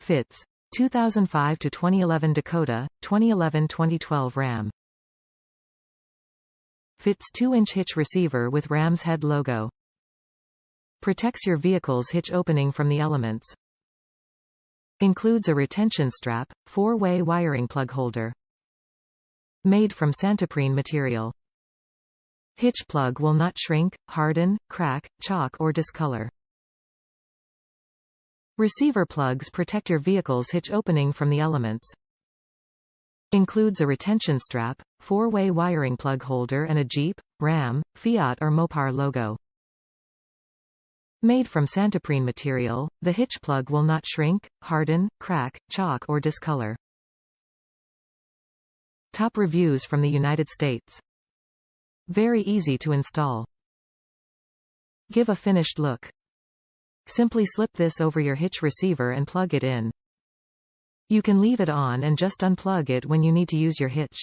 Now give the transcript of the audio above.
Fits. 2005 to 2011 Dakota, 2011-2012 Ram. Fits 2-inch hitch receiver with Ram's head logo. Protects your vehicle's hitch opening from the elements. Includes a retention strap, 4-way wiring plug holder. Made from santoprene material. Hitch plug will not shrink, harden, crack, chalk or discolor. Receiver plugs protect your vehicle's hitch opening from the elements. Includes a retention strap, 4-way wiring plug holder and a Jeep, Ram, FIAT or Mopar logo. Made from santoprene material, the hitch plug will not shrink, harden, crack, chalk or discolor. Top reviews from the United States. Very easy to install. Give a finished look. Simply slip this over your hitch receiver and plug it in. You can leave it on and just unplug it when you need to use your hitch.